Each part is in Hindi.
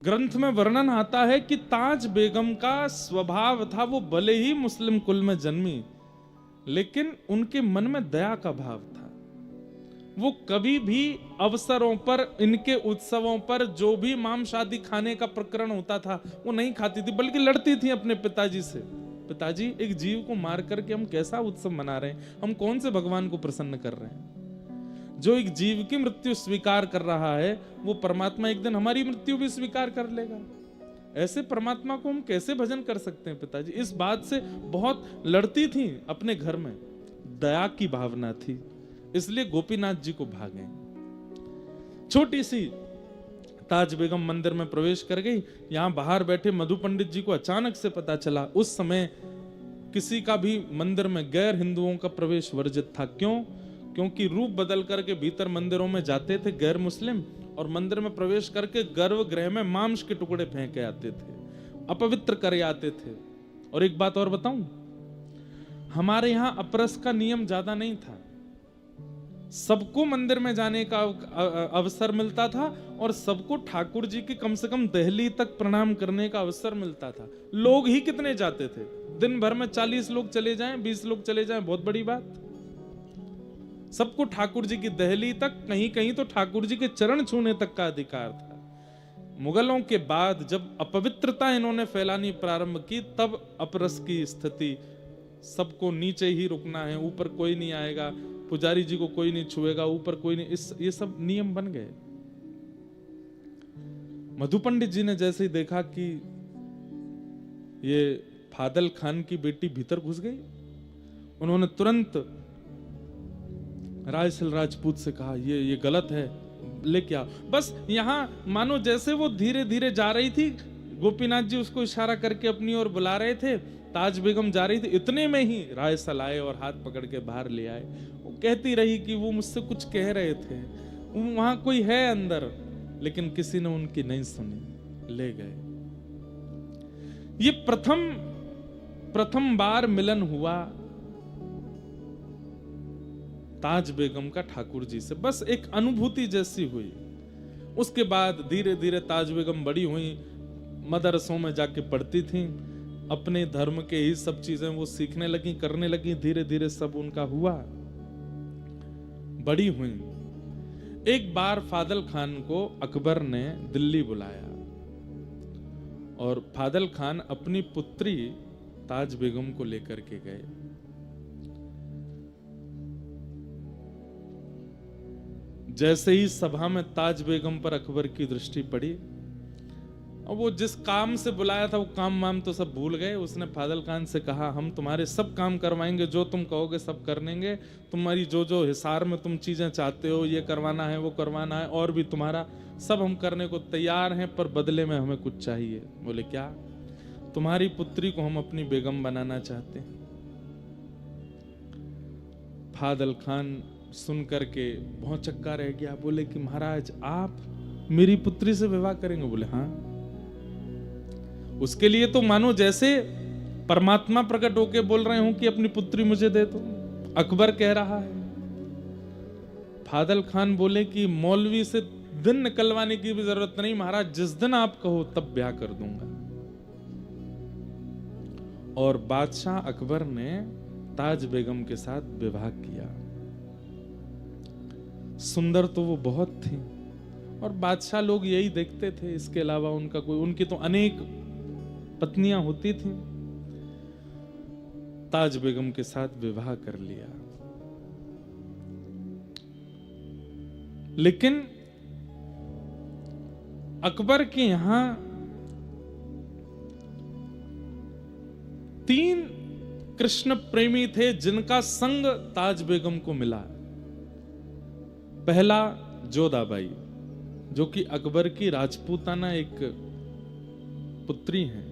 ग्रंथ में वर्णन आता है कि ताज बेगम का स्वभाव था, वो भले ही मुस्लिम कुल में जन्मी लेकिन उनके मन में दया का भाव था। वो कभी भी अवसरों पर, इनके उत्सवों पर जो भी माम शादी खाने का प्रकरण होता था वो नहीं खाती थी, बल्कि लड़ती थी अपने पिताजी से। पिताजी, एक जीव को मार करके हम कैसा उत्सव मना रहे हैं, हम कौन से भगवान को प्रसन्न कर रहे हैं? जो एक जीव की मृत्यु स्वीकार कर रहा है वो परमात्मा एक दिन हमारी मृत्यु भी स्वीकार कर लेगा। ऐसे परमात्मा को हम कैसे भजन कर सकते हैं? पिताजी इस बात से बहुत लड़ती थी अपने घर में, दया की भावना थी, इसलिए गोपीनाथ जी को भागे। छोटी सी ताज बेगम मंदिर में प्रवेश कर गई। यहां बाहर बैठे मधु पंडित जी को अचानक से पता चला, उस समय किसी का भी मंदिर में गैर हिंदुओं का प्रवेश वर्जित था। क्यों? क्योंकि रूप बदल करके भीतर मंदिरों में जाते थे गैर मुस्लिम, और मंदिर में प्रवेश करके गर्भगृह में मांस के टुकड़े फेंक के आते थे, अपवित्र कर आते थे। और एक बात और बताऊं, हमारे यहां अपरस का नियम ज्यादा नहीं था, सबको मंदिर में जाने का अवसर मिलता था और सबको ठाकुर जी की कम से कम दहली तक प्रणाम करने का अवसर मिलता था। लोग ही कितने जाते थे? दिन भर में 40 लोग चले जाएं, 20 लोग चले जाएं, बहुत बड़ी बात। सबको ठाकुर जी की दहली तक, कहीं कहीं तो ठाकुर जी के चरण छूने तक का अधिकार था। मुगलों के बाद जब अपवित्रता इन्होंने फैलानी प्रारंभ की, तब अपरस की स्थिति, सबको नीचे ही रुकना है, ऊपर कोई नहीं आएगा, पुजारी जी को कोई नहीं छुएगा, ऊपर कोई नहीं, ये सब नियम बन गए। मधु पंडित जी ने जैसे ही देखा कि ये फादल खान की बेटी भीतर घुस गई, उन्होंने तुरंत रायसल राजपूत से कहा, ये गलत है, लेके आओ। बस यहां मानो जैसे वो धीरे धीरे जा रही थी, गोपीनाथ जी उसको इशारा करके अपनी ओर बुला रहे थे, ताज बेगम जा रही थी, इतने में ही रायसल आए और हाथ पकड़ के बाहर ले आए। वो कहती रही कि वो मुझसे कुछ कह रहे थे, वहां कोई है अंदर, लेकिन किसी ने उनकी नहीं सुनी, ले गए। ये प्रथम बार मिलन हुआ ताज बेगम का ठाकुर जी से, बस एक अनुभूति जैसी हुई। उसके बाद धीरे धीरे ताज बेगम बड़ी हुई, मदरसों में जाके पढ़ती थी, अपने धर्म के ही सब चीजें वो सीखने लगी, करने लगी, धीरे धीरे सब उनका हुआ, बड़ी हुई। एक बार फादल खान को अकबर ने दिल्ली बुलाया और फादल खान अपनी पुत्री ताज बेगम को लेकर के गए। जैसे ही सभा में ताज बेगम पर अकबर की दृष्टि पड़ी, और वो जिस काम से बुलाया था वो काम वाम तो सब भूल गए। उसने फादल खान से कहा, हम तुम्हारे सब काम करवाएंगे, जो तुम कहोगे सब कर लेंगे, तुम्हारी जो जो हिसार में तुम चीजें चाहते हो, ये करवाना है वो करवाना है, और भी तुम्हारा सब हम करने को तैयार हैं, पर बदले में हमें कुछ चाहिए। बोले क्या? तुम्हारी पुत्री को हम अपनी बेगम बनाना चाहते हैं। फादल खान सुन करके भौचक्का रह गया, बोले कि महाराज आप मेरी पुत्री से विवाह करेंगे? बोले हाँ। उसके लिए तो मानो जैसे परमात्मा प्रकट होके बोल रहे हो कि अपनी पुत्री मुझे दे दो, अकबर कह रहा है। फादल खान बोले कि मौलवी से दिन निकलवाने की भी जरूरत नहीं महाराज, जिस दिन आप कहो तब ब्याह कर दूंगा। और बादशाह अकबर ने ताज बेगम के साथ विवाह किया। सुंदर तो वो बहुत थी, और बादशाह लोग यही देखते थे, इसके अलावा उनका कोई, उनकी तो अनेक पत्नियां होती थी। ताज बेगम के साथ विवाह कर लिया, लेकिन अकबर के यहां 3 कृष्ण प्रेमी थे जिनका संग ताज बेगम को मिला। पहला जोधाबाई, जो कि अकबर की राजपूताना एक पुत्री हैं,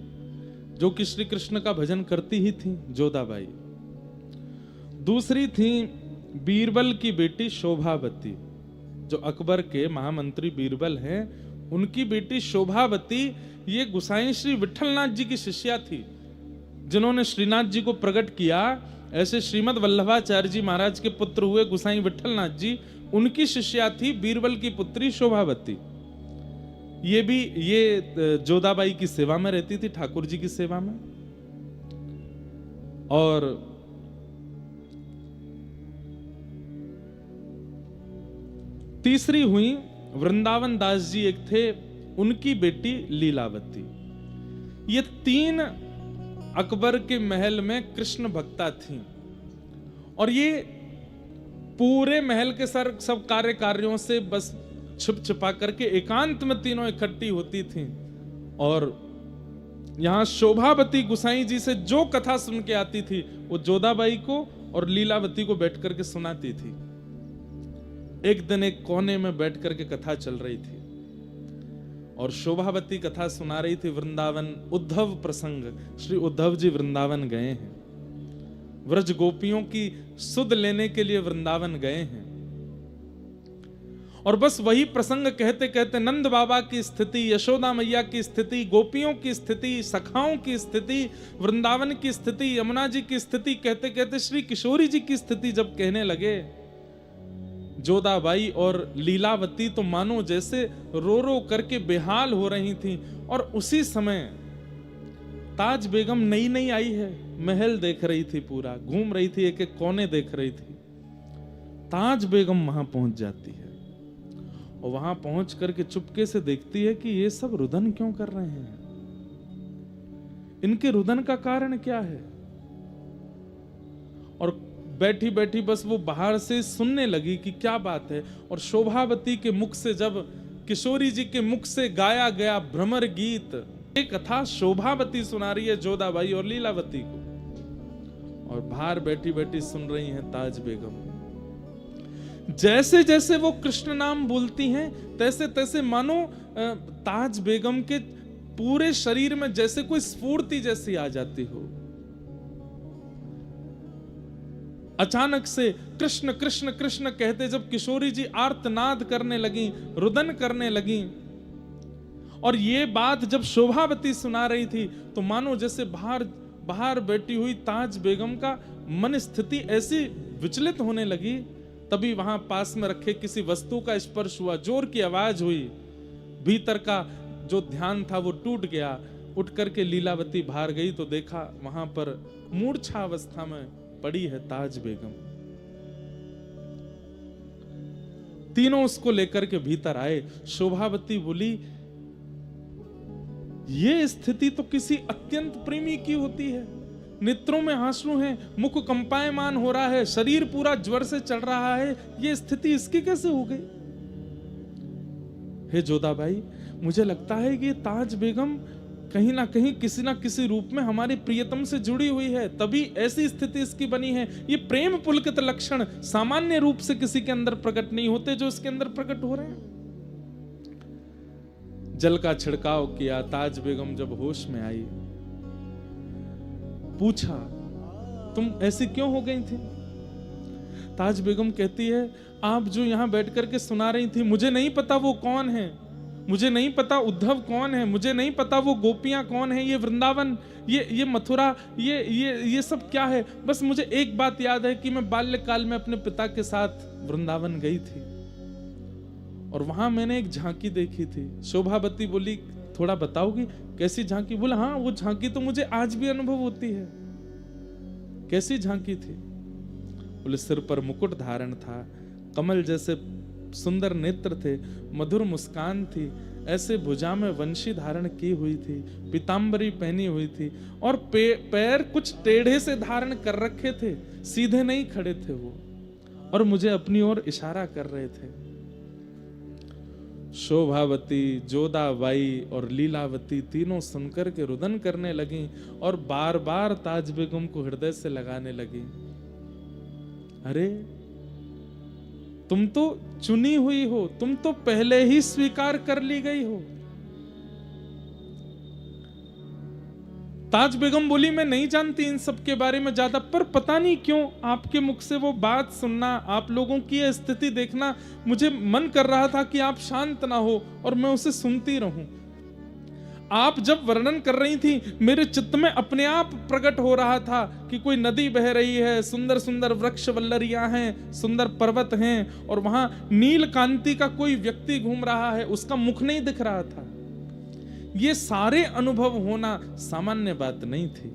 जो कि श्री कृष्ण का भजन करती ही थी, जोधाबाई। दूसरी थी बीरबल की बेटी शोभावती, जो अकबर के महामंत्री बीरबल हैं, उनकी बेटी शोभावती ये गुसाई श्री विठलनाथ जी की शिष्या थी, जिन्होंने श्रीनाथ जी को प्रकट किया। ऐसे श्रीमद वल्लभाचार्य जी महाराज के पुत्र हुए गुसाई विठलनाथ जी, उनकी शिष्या थी बीरबल की पुत्री शोभावती। ये जोधाबाई की सेवा में रहती थी, ठाकुर जी की सेवा में। और तीसरी हुई वृंदावन दास जी, एक थे, उनकी बेटी लीलावती। ये 3 अकबर के महल में कृष्ण भक्ता थीं, और ये पूरे महल के सब कार्यों से बस छुप छुपा करके एकांत में तीनों इकट्ठी होती थीं, और यहां शोभावती गुसाई जी से जो कथा सुन के आती थी वो जोधाबाई को और लीलावती को बैठ करके सुनाती थी। एक दिन एक कोने में बैठ करके कथा चल रही थी, और शोभावती कथा सुना रही थी वृंदावन उद्धव प्रसंग। श्री उद्धव जी वृंदावन गए हैं, व्रज गोपियों की सुध लेने के लिए वृंदावन गए हैं। और बस वही प्रसंग कहते कहते नंद बाबा की स्थिति, यशोदा मैया की स्थिति, गोपियों की स्थिति, सखाओं की स्थिति, वृंदावन की स्थिति, यमुना जी की स्थिति कहते कहते श्री किशोरी जी की स्थिति जब कहने लगे, जोधाबाई और लीलावती तो मानो जैसे रो रो करके बेहाल हो रही थी। और उसी समय ताज बेगम नई नई आई है, महल देख रही थी, पूरा घूम रही थी, एक एक कोने देख रही थी। ताज बेगम वहां पहुंच जाती है, और वहां पहुंच करके चुपके से देखती है कि ये सब रुदन क्यों कर रहे हैं, इनके रुदन का कारण क्या है। और बैठी बैठी बस वो बाहर से सुनने लगी कि क्या बात है। और शोभावती के मुख से, जब किशोरी जी के मुख से गाया गया भ्रमर गीत, एक कथा शोभावती सुना रही है जोधाबाई और लीलावती को, और बाहर बैठी बैठी सुन रही हैं ताज बेगम। जैसे जैसे वो कृष्ण नाम बोलती हैं, तैसे तैसे मानो ताज बेगम के पूरे शरीर में जैसे कोई स्फूर्ति जैसी आ जाती हो। अचानक से कृष्ण कृष्ण कृष्ण कहते जब किशोरी जी आर्तनाद करने लगी, रुदन करने लगी, और ये बात जब शोभावती सुना रही थी, तो मानो जैसे बाहर बैठी हुई ताज बेगम का मन स्थिति ऐसी विचलित होने लगी। तभी वहां पास में रखे किसी वस्तु का स्पर्श हुआ, जोर की आवाज हुई, भीतर का जो ध्यान था वो टूट गया। उठ करके लीलावती बाहर गई तो देखा वहां पर मूर्छा अवस्था में पड़ी है ताज बेगम। तीनों उसको लेकर के भीतर आए। शोभावती बोली, ये स्थिति तो किसी अत्यंत प्रेमी की होती है, नेत्रों में आंसू हैं, मुख कंपायमान हो रहा है, शरीर पूरा ज्वर से चल रहा है, ये स्थिति इसकी कैसे हो गई। हे जोधाबाई, मुझे लगता है कि ताज बेगम कहीं ना कहीं किसी ना किसी रूप में हमारी प्रियतम से जुड़ी हुई है, तभी ऐसी स्थिति इसकी बनी है। ये प्रेम पुलकित लक्षण सामान्य रूप से किसी के अंदर प्रकट नहीं होते जो इसके अंदर प्रकट हो रहे हैं। जल का छिड़काव किया। ताज बेगम जब होश में आई, पूछा, तुम ऐसी क्यों हो गई थी। ताज बेगम कहती है, आप जो यहां बैठ करके सुना रही थी, मुझे नहीं पता वो कौन है, मुझे नहीं पता उद्धव कौन है, मुझे नहीं पता वो गोपियां कौन है, ये वृंदावन, ये मथुरा, ये सब क्या है। बस मुझे एक बात याद है कि मैं बाल्यकाल में अपने पिता के साथ वृंदावन गई थी, और वहां मैंने एक झांकी देखी थी। शोभावती बोली, थोड़ा बताओगी कैसी झांकी। बोला, हाँ, वो झांकी तो मुझे आज भी अनुभव होती है। कैसी झांकी थी। बोले, सिर पर मुकुट धारण था, कमल जैसे सुंदर नेत्र थे, मधुर मुस्कान थी, ऐसे भुजा में वंशी धारण की हुई थी, पीतांबरी पहनी हुई थी, और पैर कुछ टेढ़े से धारण कर रखे थे, सीधे नहीं खड़े थे वो, और मुझे अपनी ओर इशारा कर रहे थे। शोभावती, जोधाबाई और लीलावती तीनों सुनकर के रुदन करने लगी, और बार बार ताज बेगम को हृदय से लगाने लगी। अरे, तुम तो चुनी हुई हो, तुम तो पहले ही स्वीकार कर ली गई हो। ताज बेगम बोली, मैं नहीं जानती इन सब के बारे में ज्यादा, पर पता नहीं क्यों आपके मुख से वो बात सुनना, आप लोगों की यह स्थिति देखना, मुझे मन कर रहा था कि आप शांत ना हो और मैं उसे सुनती रहूं। आप जब वर्णन कर रही थी, मेरे चित्त में अपने आप प्रकट हो रहा था कि कोई नदी बह रही है, सुंदर सुंदर वृक्ष वल्लरियां हैं, सुंदर पर्वत हैं, और वहां नील कांति का कोई व्यक्ति घूम रहा है, उसका मुख नहीं दिख रहा था। ये सारे अनुभव होना सामान्य बात नहीं थी।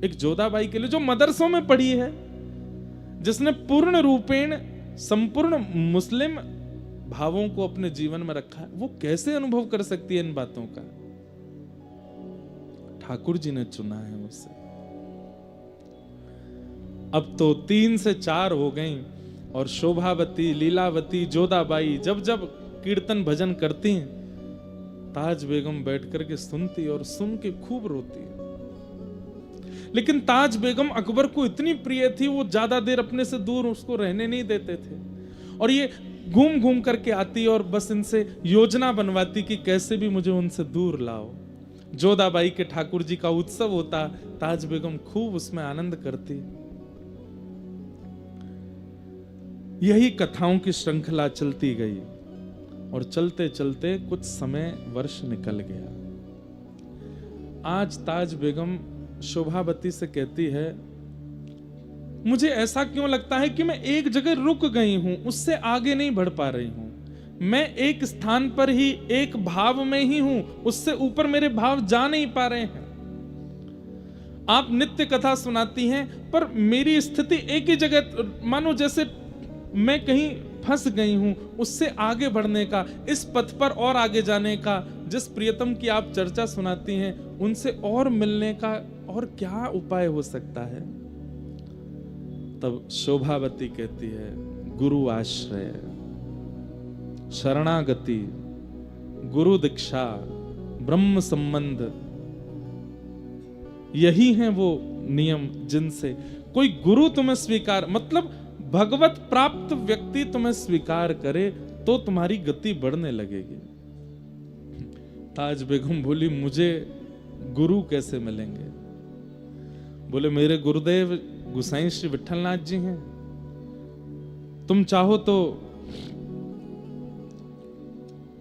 एक जोधाबाई के लिए जो मदरसों में पढ़ी है, जिसने पूर्ण रूपेण संपूर्ण मुस्लिम भावों को अपने जीवन में रखा है, वो कैसे अनुभव कर सकती है इन बातों का? ठाकुर जी ने चुना है उसे। अब तो 3 से 4 हो गई और शोभावती, लीलावती, जोधाबाई जब जब कीर्तन भजन करती हैं, ताज बेगम बैठ करके सुनती और सुन के खूब रोती है। लेकिन ताज बेगम अकबर को इतनी प्रिय थी, वो ज्यादा देर अपने से दूर उसको रहने नहीं देते थे और ये घूम घूम करके आती और बस इनसे योजना बनवाती कि कैसे भी मुझे उनसे दूर लाओ। जोधाबाई के ठाकुर जी का उत्सव होता, ताज बेगम खूब उसमें आनंद करती। यही कथाओं की श्रृंखला चलती गई और चलते चलते कुछ समय वर्ष निकल गया। आज ताज बेगम शोभावती से कहती है, मुझे ऐसा क्यों लगता है कि मैं एक जगह रुक गई हूं, उससे आगे नहीं बढ़ पा रही हूं। मैं एक स्थान पर ही, एक भाव में ही हूं, उससे ऊपर मेरे भाव जा नहीं पा रहे हैं। आप नित्य कथा सुनाती हैं, पर मेरी स्थिति एक ही जगह, मानो जैसे मैं कहीं फंस गई हूं। उससे आगे बढ़ने का, इस पथ पर और आगे जाने का, जिस प्रियतम की आप चर्चा सुनाती हैं, उनसे और मिलने का और क्या उपाय हो सकता है? तब शोभावती कहती है, गुरु आश्रय, शरणागति, गुरु दीक्षा, ब्रह्म संबंध, यही हैं वो नियम जिनसे कोई गुरु तुम्हें स्वीकार, मतलब भगवत प्राप्त व्यक्ति तुम्हें स्वीकार करे तो तुम्हारी गति बढ़ने लगेगी। ताज बेगम बोली, मुझे गुरु कैसे मिलेंगे? बोले, मेरे गुरुदेव गुसाई श्री विठलनाथ जी हैं, तुम चाहो तो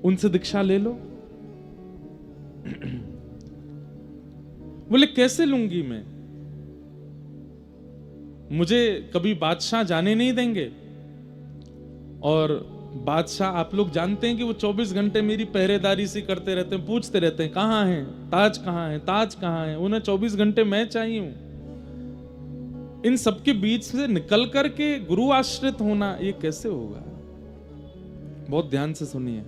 उनसे दीक्षा ले लो। बोले, कैसे लूंगी मैं? मुझे कभी बादशाह जाने नहीं देंगे, और बादशाह आप लोग जानते हैं कि वो 24 घंटे मेरी पहरेदारी सी करते रहते हैं, पूछते रहते हैं कहां है ताज, कहां है ताज, कहां है। उन्हें 24 घंटे मैं चाहिए हूं। इन सबके बीच से निकल करके गुरु आश्रित होना, ये कैसे होगा? बहुत ध्यान से सुनिए,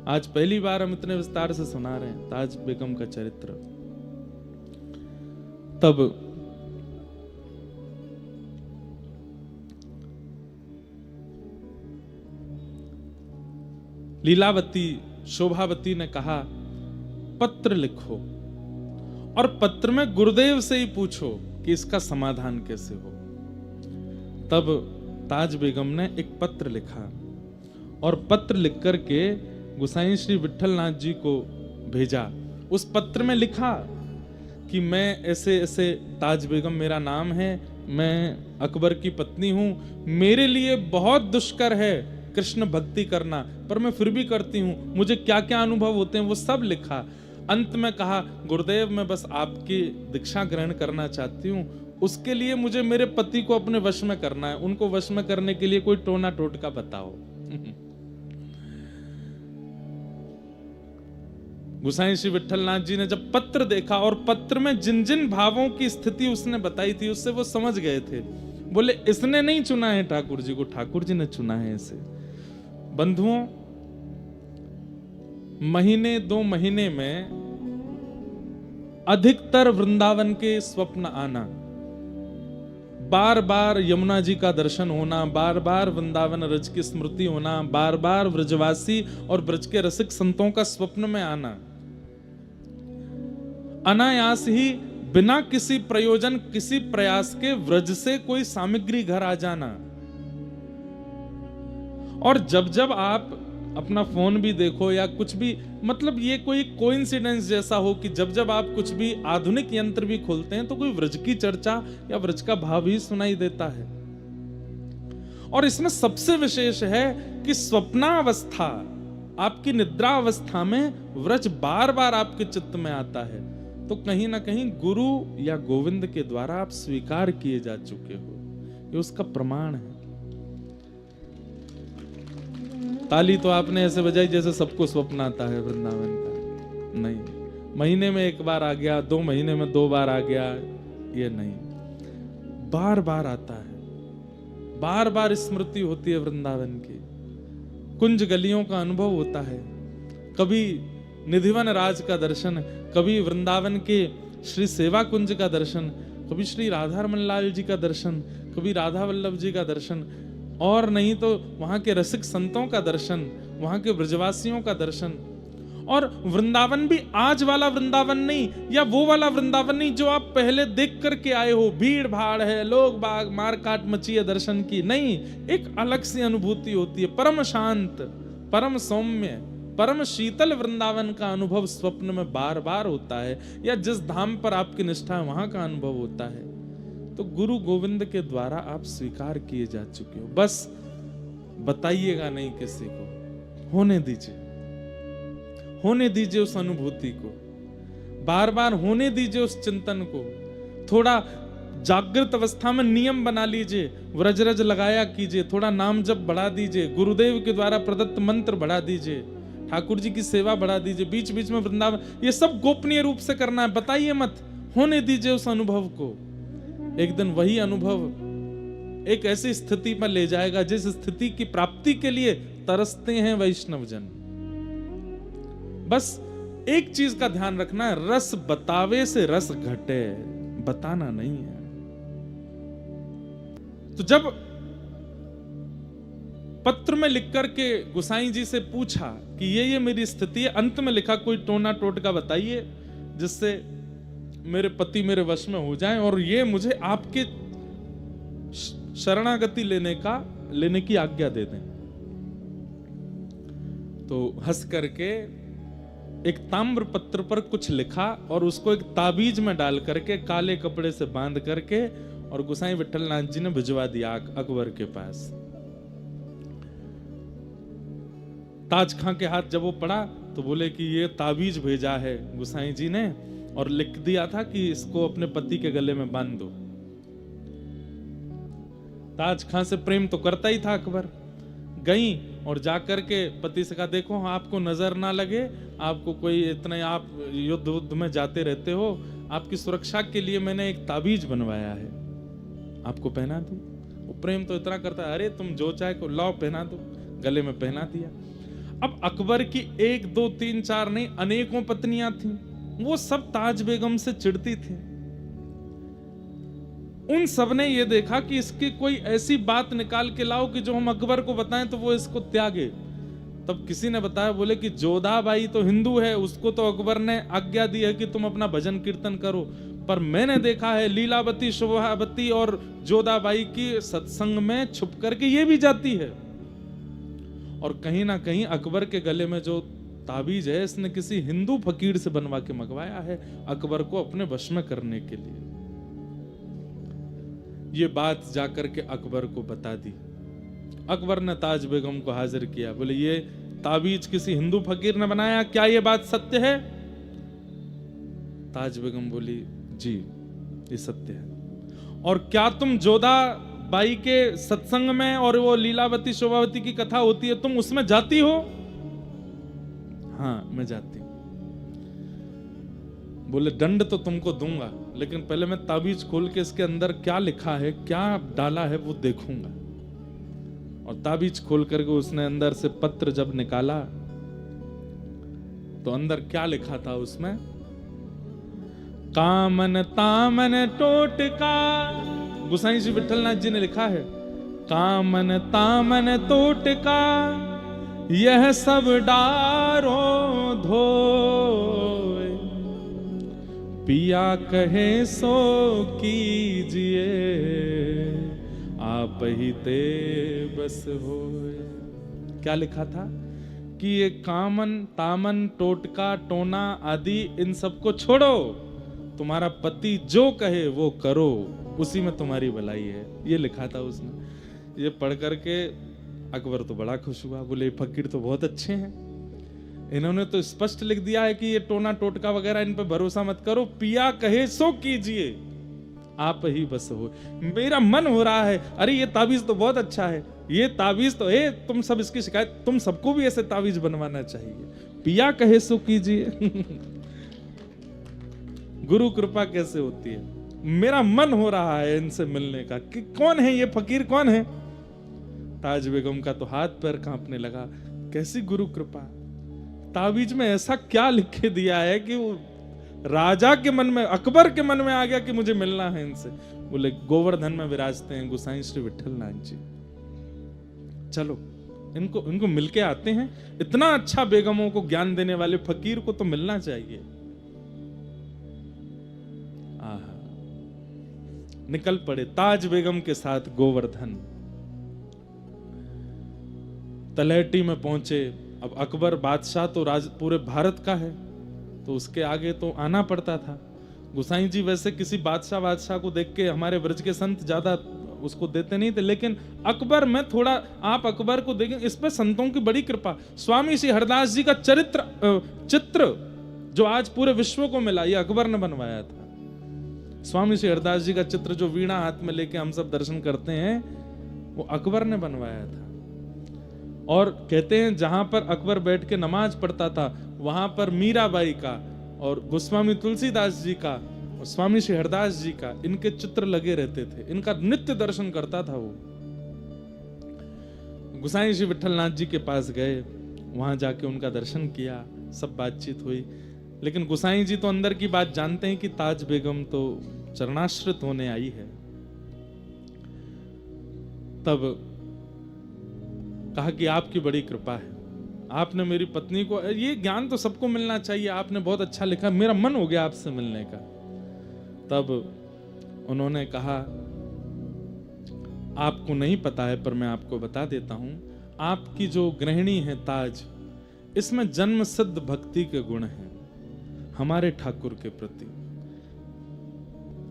आज पहली बार हम इतने विस्तार से सुना रहे हैं ताज बेगम का चरित्र। तब लीलावती, शोभावती ने कहा, पत्र लिखो और पत्र में गुरुदेव से ही पूछो कि इसका समाधान कैसे हो। तब ताज बेगम ने एक पत्र लिखा और पत्र लिख करके गुसाई श्री विठलनाथ जी को भेजा। उस पत्र में लिखा कि मैं ऐसे ऐसे, ताज बेगम मेरा नाम है, मैं अकबर की पत्नी हूं, मेरे लिए बहुत दुष्कर है कृष्ण भक्ति करना, पर मैं फिर भी करती हूं, मुझे क्या क्या अनुभव होते हैं वो सब लिखा। अंत में कहा, गुरुदेव मैं बस आपकी दीक्षा ग्रहण करना चाहती हूं, उसके लिए मुझे मेरे पति को अपने वश में करना है, उनको वश में करने के लिए कोई टोना टोटका बताओ। गुसाई श्री विठलनाथ जी ने जब पत्र देखा और पत्र में जिन जिन भावों की स्थिति उसने बताई थी, उससे वो समझ गए थे। बोले, इसने नहीं चुना है ठाकुर जी को, ठाकुर जी ने चुना है इसे। बंधुओं, महीने 2 महीने में अधिकतर वृंदावन के स्वप्न आना, बार बार यमुना जी का दर्शन होना, बार बार वृंदावन रज की स्मृति होना, बार बार व्रजवासी और ब्रज के रसिक संतों का स्वप्न में आना, अनायास ही बिना किसी प्रयोजन, किसी प्रयास के व्रज से कोई सामग्री घर आ जाना। और जब जब आप अपना फोन भी देखो या कुछ भी, मतलब ये कोई कोइंसिडेंस जैसा हो कि जब जब आप कुछ भी आधुनिक यंत्र भी खोलते हैं तो कोई व्रज की चर्चा या व्रज का भाव ही सुनाई देता है। और इसमें सबसे विशेष है कि स्वप्नावस्था, आपकी निद्रा अवस्था में व्रज बार बार आपके चित्त में आता है, तो कहीं ना कहीं गुरु या गोविंद के द्वारा आप स्वीकार किए जा चुके हो, ये उसका प्रमाण है। ताली तो आपने ऐसे बजाई जैसे सबको स्वप्न आता है वृंदावन का, नहीं, महीने में एक बार आ गया, 2 महीने में 2 बार आ गया, ये नहीं, बार बार आता है, बार बार स्मृति होती है वृंदावन की, कुंज गलियों का अनुभव होता है। कभी निधिवन राज का दर्शन, कभी वृंदावन के श्री सेवा कुंज का दर्शन, कभी श्री राधा रमन लाल जी का दर्शन, कभी राधा वल्लभ जी का दर्शन, और नहीं तो वहां के रसिक संतों का दर्शन, वहां के ब्रजवासियों का दर्शन। और वृंदावन भी आज वाला वृंदावन नहीं, या वो वाला वृंदावन नहीं जो आप पहले देख करके आए हो, भीड़ भाड़ है, लोग बाग, मार काट मची है दर्शन की, नहीं, एक अलग सी अनुभूति होती है, परम शांत, परम सौम्य, परम शीतल वृंदावन का अनुभव स्वप्न में बार बार होता है, या जिस धाम पर आपकी निष्ठा है वहां का अनुभव होता है। तो गुरु गोविंद के द्वारा आप स्वीकार किए जा चुके हो, बस बताइएगा नहीं किसी को, होने दीजिए, होने दीजिए उस अनुभूति को, बार बार होने दीजिए उस चिंतन को। थोड़ा जागृत अवस्था में नियम बना लीजिए, व्रजरज लगाया कीजिए, थोड़ा नाम जप बढ़ा दीजिए, गुरुदेव के द्वारा प्रदत्त मंत्र बढ़ा दीजिए, ठाकुर जी की सेवा बढ़ा दीजिए, बीच बीच में वृंदावन, ये सब गोपनीय रूप से करना है, बताइए मत, होने दीजिए उस अनुभव को। एक दिन वही अनुभव एक ऐसी स्थिति पर ले जाएगा जिस स्थिति की प्राप्ति के लिए तरसते हैं वैष्णव जन। बस एक चीज का ध्यान रखना है, रस बतावे से रस घटे, बताना नहीं है। तो जब पत्र में लिख करके गुसाई जी से पूछा कि ये मेरी स्थिति है, अंत में लिखा कोई टोना टोटका बताइए जिससे मेरे पति मेरे वश में हो जाएं और ये मुझे आपके शरणागति लेने की आज्ञा दे दें। तो हंस करके एक ताम्र पत्र पर कुछ लिखा और उसको एक ताबीज में डाल करके काले कपड़े से बांध करके और गोसाई विठलनाथ जी ने भिजवा दिया अकबर के पास। ताज खां के हाथ जब वो पड़ा तो बोले कि ये ताबीज भेजा है गोसाई जी ने और लिख दिया था कि इसको अपने पति के गले में बांध दो। ताज खां से प्रेम तो करता ही था अकबर। गई और जाकर के पति से कहा, देखो आपको नजर ना लगे, आपको कोई इतने, आप युद्ध में जाते रहते हो, आपकी सुरक्षा के लिए मैंने एक ताबीज बनवाया है, आपको पहना दूं। वो प्रेम तो इतना करता है, अरे तुम जो चाहे को लाओ पहना दो। गले में पहना दिया। अब अकबर की 1 2 3 4 नहीं अनेकों पत्नियां थीं, वो सब ताज बेगम से चिढ़ती थी। उन सब ने ये देखा कि इसकी कोई ऐसी बात निकाल के लाओ कि जो हम अकबर को बताएं तो वो इसको त्यागे। तब किसी ने बताया, बोले कि जोधाबाई तो हिंदू है, उसको तो अकबर ने आज्ञा दी है कि तुम अपना भजन कीर्तन करो, पर मैंने देखा है लीलावती शोभावती और जोधाबाई की सत्संग में छुप करके ये भी जाती है। और कहीं ना कहीं अकबर के गले में जो ताबीज है इसने किसी हिंदू फकीर से बनवा के मंगवाया है अकबर को अपने वश में करने के लिए। ये बात जाकर के अकबर को बता दी। अकबर ने ताज बेगम को हाजिर किया, बोले ये ताबीज किसी हिंदू फकीर ने बनाया, क्या ये बात सत्य है? ताज बेगम बोली, जी ये सत्य है। और क्या तुम जोधाबाई के सत्संग में और वो लीलावती शोभावती की कथा होती है, तुम उसमें जाती हो? हाँ मैं जाती हूं। बोले दंड तो तुमको दूंगा, लेकिन पहले मैं ताबीज खोल के इसके अंदर क्या लिखा है, क्या डाला है वो देखूंगा। और ताबीज खोल करके उसने अंदर से पत्र जब निकाला तो अंदर क्या लिखा था उसमें, कामन तामन टोटका। गोसाई जी विठलनाथ जी ने लिखा है, कामन तामन टोटका यह सब डारो धोए, पिया कहे सो कीजिए, आप ही ते बस होए। क्या लिखा था कि ये कामन तामन टोटका टोना आदि इन सबको छोड़ो, तुम्हारा पति जो कहे वो करो, उसी में तुम्हारी भलाई है। ये लिखा था उसने। ये पढ़ करके अकबर तो बड़ा खुश हुआ, बोले फकीर तो बहुत अच्छे हैं, इन्होंने तो स्पष्ट लिख दिया है कि ये टोना टोटका वगैरह इन पे भरोसा मत करो, पिया कहे सो कीजिए, आप ही बस हो। मेरा मन हो रहा है, अरे ये ताबीज तो बहुत अच्छा है, ये ताबीज तो है, तुम सब इसकी शिकायत, तुम सबको भी ऐसे ताबीज बनवाना चाहिए, पिया कहे सो कीजिए। गुरु कृपा कैसे होती है? मेरा मन हो रहा है इनसे मिलने का कि कौन है ये फकीर, कौन है? ताज बेगम का तो हाथ पैर कांपने लगा। कैसी गुरु कृपा? ताबीज में ऐसा क्या लिख के दिया है कि वो राजा के मन में, अकबर के मन में आ गया कि मुझे मिलना है इनसे? बोले गोवर्धन में विराजते हैं गोसाई श्री विट्ठलनाथ जी, चलो इनको मिलके आते हैं। इतना अच्छा बेगमों को ज्ञान देने वाले फकीर को तो मिलना चाहिए। निकल पड़े ताज बेगम के साथ गोवर्धन। तलहटी में पहुंचे। अब अकबर बादशाह तो पूरे भारत का है, तो उसके आगे तो आना पड़ता था। गोसाई जी वैसे किसी बादशाह को देख के, हमारे ब्रज के संत ज्यादा उसको देते नहीं थे, लेकिन अकबर में थोड़ा, आप अकबर को देखें, इस पे संतों की बड़ी कृपा। स्वामी श्री हरदास जी का चित्र जो आज पूरे विश्व को मिला, ये अकबर ने बनवाया था। स्वामी श्री हरदास जी का चित्र जो वीणा हाथ में लेके हम सब दर्शन करते हैं, वो अकबर ने बनवाया था। और कहते हैं जहां पर अकबर बैठ के नमाज पढ़ता था, वहां पर मीराबाई का और गोस्वामी तुलसीदास जी का और स्वामी श्री हरदास जी का, इनके चित्र लगे रहते थे। इनका नित्य दर्शन करता था वो। गोसाई श्री विट्ठलनाथ जी के पास गए, वहां जाके उनका दर्शन किया, सब बातचीत हुई। लेकिन गोसाई जी तो अंदर की बात जानते हैं कि ताज बेगम तो चरणाश्रित होने आई है। तब कहा कि आपकी बड़ी कृपा है, आपने मेरी पत्नी को, ये ज्ञान तो सबको मिलना चाहिए, आपने बहुत अच्छा लिखा, मेरा मन हो गया आपसे मिलने का। तब उन्होंने कहा आपको नहीं पता है पर मैं आपको बता देता हूं, आपकी जो गृहिणी है ताज, इसमें जन्म सिद्ध भक्ति के गुण हैं हमारे ठाकुर के प्रति।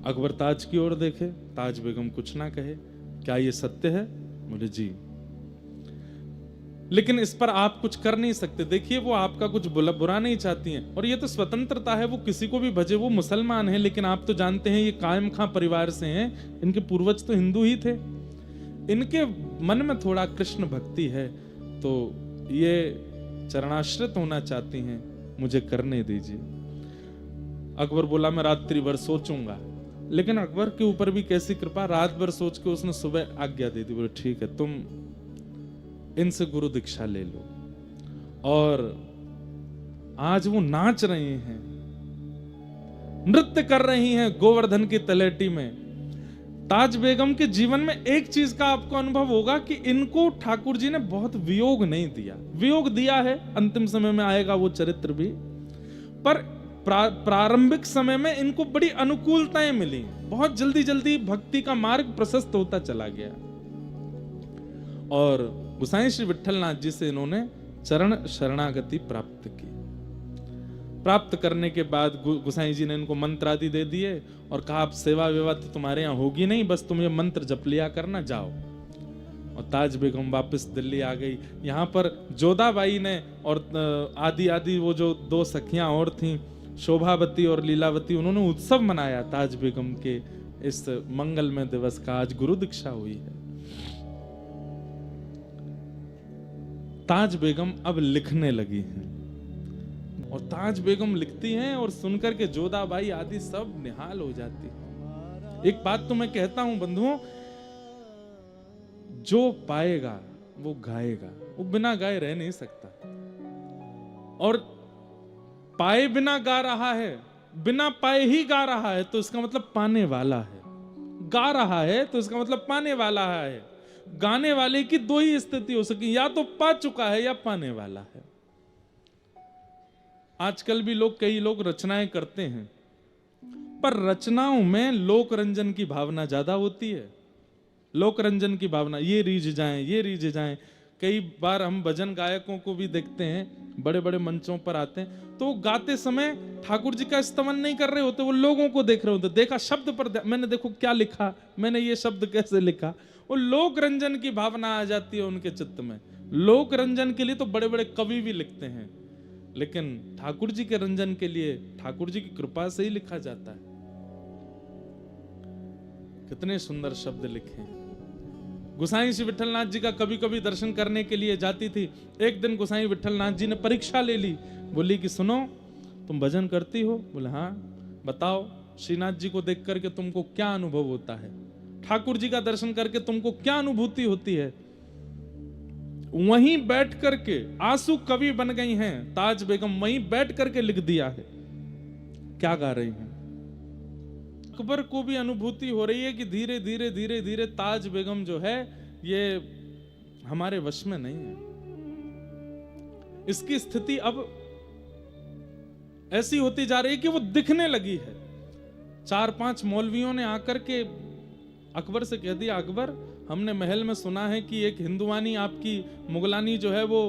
अकबर ताज की ओर देखे, ताज बेगम कुछ ना कहे। क्या ये सत्य है? बोले जी, लेकिन इस पर आप कुछ कर नहीं सकते। देखिए वो आपका कुछ बुरा नहीं चाहती हैं, और ये तो स्वतंत्रता है, वो किसी को भी भजे। वो मुसलमान है, लेकिन आप तो जानते हैं ये कायम खां परिवार से हैं, इनके पूर्वज तो हिंदू ही थे। इनके मन में थोड़ा कृष्ण भक्ति है, तो ये चरणाश्रित होना चाहती हैं, मुझे करने दीजिए। अकबर बोला मैं रात्रि भर सोचूंगा। लेकिन अकबर के ऊपर भी कैसी कृपा, रात भर सोच के उसने सुबह आज्ञा दे दी। बोले ठीक है, तुम इनसे गुरु दीक्षा ले लो। और आज वो नाच रही हैं, नृत्य कर रही हैं गोवर्धन की तलहटी में। ताज बेगम के जीवन में एक चीज का आपको अनुभव होगा कि इनको ठाकुर जी ने बहुत वियोग नहीं दिया। वियोग दिया है, अंतिम समय में आएगा वो चरित्र भी, पर प्रारंभिक समय में इनको बड़ी अनुकूलताएं मिली। बहुत जल्दी जल्दी भक्ति का मार्ग प्रशस्त होता चला गया। और गोसाई श्री विट्ठलनाथ जी से इन्होंने चरण शरणागति प्राप्त की। प्राप्त करने के बाद गोसाई जी ने इनको मंत्र आदि दे दिए और कहा आप सेवा वेवा तो तुम्हारे यहाँ होगी नहीं, बस तुम ये मंत्र जप लिया करना, जाओ। और ताज बेगम वापस दिल्ली आ गई। यहाँ पर जोधाबाई ने और आदि वो जो दो सखियां और थीं, शोभावती और लीलावती, उन्होंने उत्सव मनाया ताज बेगम के इस मंगलमय दिवस का। आज गुरु दीक्षा हुई है। ताज बेगम अब लिखने लगी हैं, और ताज बेगम लिखती हैं और सुनकर के जोधाबाई आदि सब निहाल हो जाती हैं। एक बात तो मैं कहता हूं बंधुओं, जो पाएगा वो गाएगा, वो बिना गाए रह नहीं सकता। और पाए बिना गा रहा है, बिना पाए ही गा रहा है, तो इसका मतलब पाने वाला है। गा रहा है तो इसका मतलब पाने वाला है। गाने वाले की दो ही स्थिति हो सकी, या तो पा चुका है या पाने वाला है। आजकल भी कई लोग रचनाएं करते हैं, पर रचनाओं में लोक रंजन की भावना ज्यादा होती है। लोक रंजन की भावना, ये रीझ जाएं, ये रीझ जाएं। कई बार हम भजन गायकों को भी देखते हैं, बड़े बड़े मंचों पर आते हैं, तो गाते समय ठाकुर जी का स्तवन नहीं कर रहे होते, वो लोगों को देख रहे होते। देखा शब्द पर, मैंने देखो क्या लिखा, मैंने ये शब्द कैसे लिखा। वो लोक रंजन की भावना आ जाती है उनके चित्त में। लोक रंजन के लिए तो बड़े बड़े कवि भी लिखते हैं, लेकिन ठाकुर जी के रंजन के लिए ठाकुर जी की कृपा से ही लिखा जाता है। कितने सुंदर शब्द लिखे। गोसाई श्री विट्ठलनाथ जी का कभी कभी दर्शन करने के लिए जाती थी। एक दिन गोसाई विट्ठलनाथ जी ने परीक्षा ले ली, बोली कि सुनो तुम भजन करती हो? बोले हाँ। बताओ श्रीनाथ जी को देख करके तुमको क्या अनुभव होता है, ठाकुर जी का दर्शन करके तुमको क्या अनुभूति होती है। वहीं बैठ करके आंसू कवि बन गई हैं ताज बेगम, वहीं बैठ करके लिख दिया है। क्या गा रही हैं? अकबर को भी अनुभूति हो रही है कि धीरे धीरे धीरे धीरे ताज बेगम जो है ये हमारे वश में नहीं है। इसकी स्थिति अब ऐसी होती जा रही है कि वो दिखने लगी है। 4-5 मौलवियों ने आकर के अकबर से कह दिया, अकबर हमने महल में सुना है कि एक हिंदुवानी आपकी मुगलानी जो है वो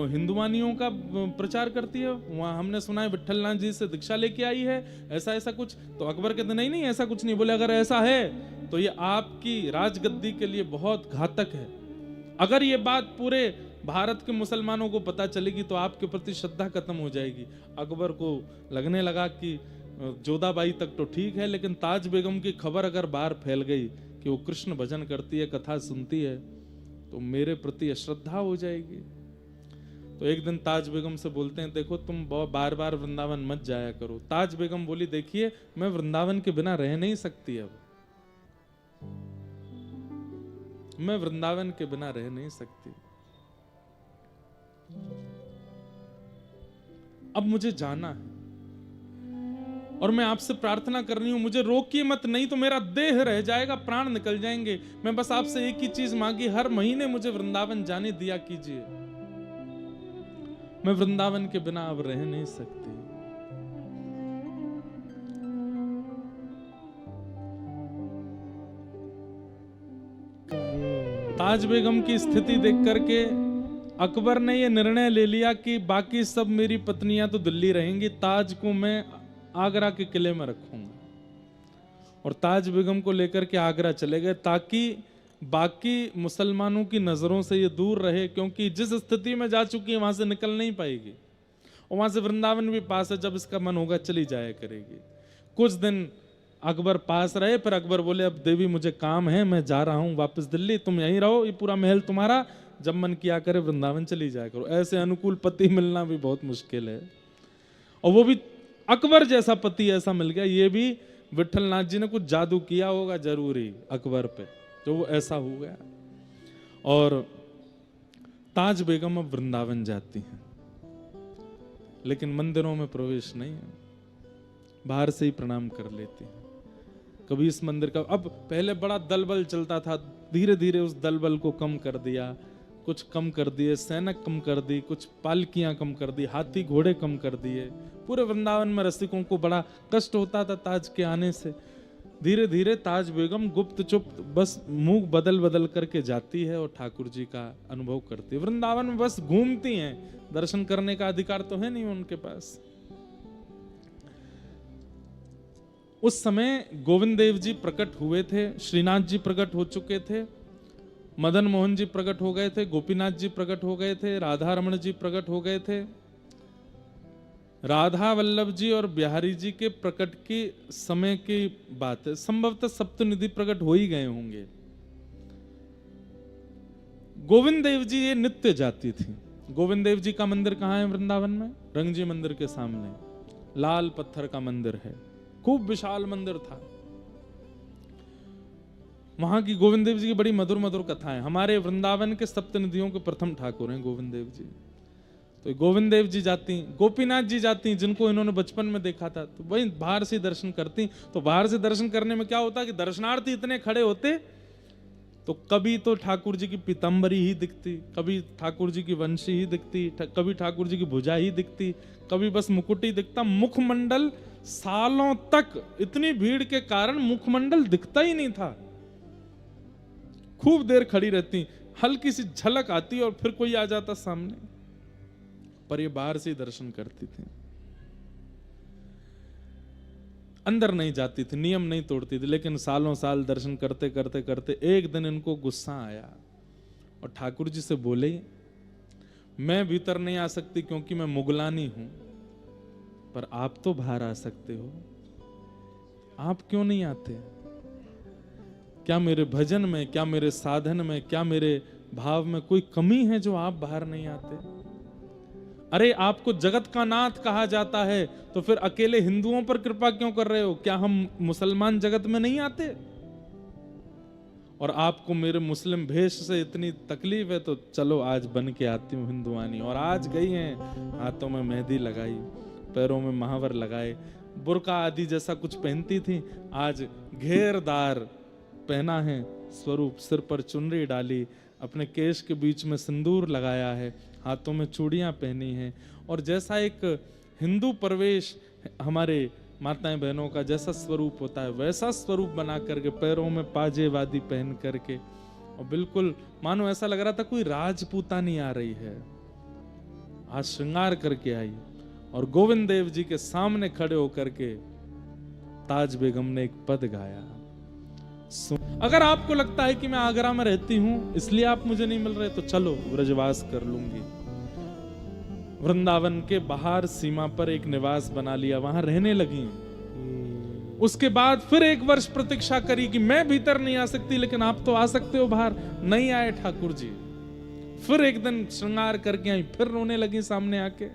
हिंदुवानियों का प्रचार करती है, वहां हमने सुना है विठलनाथ जी से दीक्षा लेके आई है, ऐसा ऐसा कुछ। तो अकबर कहते नहीं नहीं ऐसा कुछ नहीं। बोले अगर ऐसा है तो ये आपकी राजगद्दी के लिए बहुत घातक है। अगर ये बात पूरे भारत के मुसलमानों को पता चलेगी तो आपके प्रति श्रद्धा खत्म हो जाएगी। अकबर को लगने लगा कि जोधाबाई तक तो ठीक है, लेकिन ताज बेगम की खबर अगर बाहर फैल गई कि वो कृष्ण भजन करती है, कथा सुनती है, तो मेरे प्रति अश्रद्धा हो जाएगी। तो एक दिन ताज बेगम से बोलते हैं, देखो तुम बार बार वृंदावन मत जाया करो। ताज बेगम बोली, देखिए मैं वृंदावन के बिना रह नहीं सकती, अब मैं वृंदावन के बिना रह नहीं सकती, अब मुझे जाना है और मैं आपसे प्रार्थना कर रही हूं, मुझे रोकिए मत, नहीं तो मेरा देह रह जाएगा, प्राण निकल जाएंगे। मैं बस आपसे एक ही चीज मांगी, हर महीने मुझे वृंदावन जाने दिया कीजिए, मैं वृंदावन के बिना अब रह नहीं सकती। ताज बेगम की स्थिति देख करके अकबर ने यह निर्णय ले लिया कि बाकी सब मेरी पत्नियां तो दिल्ली रहेंगी, ताज को मैं आगरा के किले में रखूंगा। और ताज बेगम को लेकर के आगरा चले गए ताकि बाकी मुसलमानों की नजरों से ये दूर रहे, क्योंकि जिस स्थिति में जा चुकी है वहां से निकल नहीं पाएगी। और वहां से वृंदावन भी पास है, जब इसका मन होगा चली जाया करेगी। कुछ दिन अकबर पास रहे, फिर अकबर बोले, अब देवी मुझे काम है, मैं जा रहा हूं वापस दिल्ली, तुम यहीं रहो, ये पूरा महल तुम्हारा, जब मन किया करे वृंदावन चली जाया करो। ऐसे अनुकूल पति मिलना भी बहुत मुश्किल है, और वो भी अकबर जैसा पति ऐसा मिल गया। ये भी विठलनाथ जी ने कुछ जादू किया होगा जरूरी अकबर पे, तो वो ऐसा हो गया। और ताज बेगम अब वृंदावन जाती हैं, लेकिन मंदिरों में प्रवेश नहीं है, बाहर से ही प्रणाम कर लेती हैं। कभी इस मंदिर का, अब पहले बड़ा दलबल चलता था, धीरे धीरे उस दलबल को कम कर दिया, कुछ कम कर दिए, सैनिक कम कर दी, कुछ पालकियां कम कर दी, हाथी घोड़े कम कर दिए। पूरे वृंदावन में रसिकों को बड़ा कष्ट होता था ताज के आने से। धीरे धीरे ताज बेगम गुप्त चुप बस मुंह बदल बदल करके जाती है और ठाकुर जी का अनुभव करती है। वृंदावन में बस घूमती हैं, दर्शन करने का अधिकार तो है नहीं उनके पास। उस समय गोविंद देव जी प्रकट हुए थे, श्रीनाथ जी प्रकट हो चुके थे, मदन मोहन जी प्रकट हो गए थे, गोपीनाथ जी प्रकट हो गए थे, राधा रमण जी प्रकट हो गए थे। राधा वल्लभ जी और बिहारी जी के प्रकट की समय की बात है, संभवतः सप्तनिधि प्रकट हो ही गए होंगे। गोविंद देव जी ये नित्य जाती थी। गोविंद देव जी का मंदिर कहाँ है वृंदावन में? रंगजी मंदिर के सामने लाल पत्थर का मंदिर है, खूब विशाल मंदिर था। वहां की गोविंद देव जी की बड़ी मधुर मधुर कथाएं। हमारे वृंदावन के सप्तनिधियों के प्रथम ठाकुर हैं गोविंद देव जी। तो गोविंद देव जी जाती, गोपीनाथ जी जाती, जिनको इन्होंने बचपन में देखा था, तो वही बाहर से दर्शन करती। तो बाहर से दर्शन करने में क्या होता कि दर्शनार्थी इतने खड़े होते, तो कभी तो ठाकुर जी की पीताम्बरी ही दिखती, कभी ठाकुर जी की वंशी ही दिखती, कभी ठाकुर जी की भुजा ही दिखती, कभी बस मुकुट ही दिखता। मुखमंडल सालों तक इतनी भीड़ के कारण मुखमंडल दिखता ही नहीं था। खूब देर खड़ी रहती, हल्की सी झलक आती और फिर कोई आ जाता सामने, पर ये बाहर से दर्शन करती थी, अंदर नहीं जाती थी, नियम नहीं तोड़ती थी। लेकिन सालों साल दर्शन करते करते करते एक दिन इनको गुस्सा आया और ठाकुर जी से बोले, मैं भीतर नहीं आ सकती क्योंकि मैं मुगलानी हूं, पर आप तो बाहर आ सकते हो, आप क्यों नहीं आते? क्या मेरे भजन में, क्या मेरे साधन में, क्या मेरे भाव में कोई कमी है जो आप बाहर नहीं आते? अरे आपको जगत का नाथ कहा जाता है तो फिर अकेले हिंदुओं पर कृपा क्यों कर रहे हो? क्या हम मुसलमान जगत में नहीं आते? और आपको मेरे मुस्लिम भेष से इतनी तकलीफ है तो चलो आज बन के आती हूँ हिंदुआनी। और आज गई हैं, हाथों में मेहंदी लगाई, पैरों में महावर लगाए, बुर्का आदि जैसा कुछ पहनती थी, आज घेरदार पहना है स्वरूप, सिर पर चुनरी डाली, अपने केश के बीच में सिंदूर लगाया है, हाथों में चूड़ियां पहनी हैं। और जैसा एक हिंदू प्रवेश हमारे माताएं बहनों का जैसा स्वरूप होता है वैसा स्वरूप बना करके, पैरों में पाजे वादी पहन करके, और बिल्कुल मानो ऐसा लग रहा था कोई राजपूतानी आ रही है। आज श्रृंगार करके आई और गोविंद देव जी के सामने खड़े होकर के ताज बेगम ने एक पद गाया। अगर आपको लगता है कि मैं आगरा में रहती हूं इसलिए आप मुझे नहीं मिल रहे तो चलो ब्रजवास कर लूंगी। वृंदावन के बाहर सीमा पर एक निवास बना लिया, वहां रहने लगी। उसके बाद फिर 1 वर्ष प्रतीक्षा करी कि मैं भीतर नहीं आ सकती लेकिन आप तो आ सकते हो बाहर। नहीं आए ठाकुर जी। फिर एक दिन श्रृंगार करके आई, फिर रोने लगी सामने आके।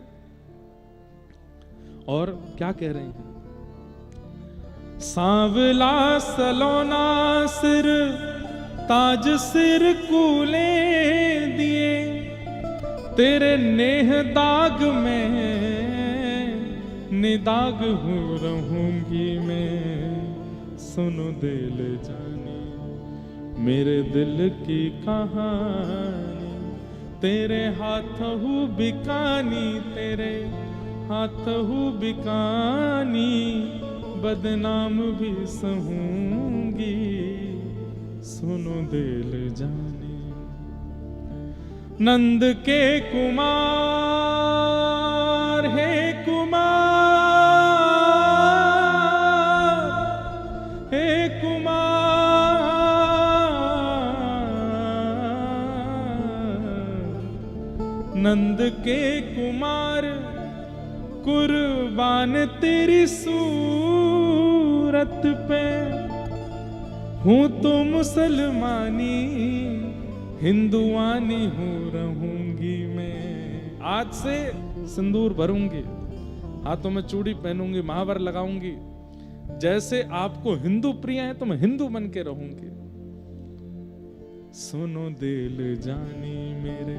और क्या कह रही हैं? सांवला सलोना सिर ताज सिर कूले दिए, तेरे नेह दाग में निदाग हो रहूंगी मैं। सुनो दिल जानी मेरे दिल की कहानी, तेरे हाथ हूँ बिकानी, तेरे हाथ हूँ बिकानी, बदनाम भी सहूंगी। सुनो दिल जानी। नंद के कुमार हे कुमार, हे कुमार, नंद के कुमार कुर्बान तेरी सूरत पे, हूँ तो मुसलमानी हिंदुआनी हूँ रहूंगी मैं। आज से सिंदूर भरूंगी, हाथों में चूड़ी पहनूंगी, महावर लगाऊंगी। जैसे आपको हिंदू प्रिय है तो मैं हिंदू बन के रहूंगी। सुनो दिल जानी मेरे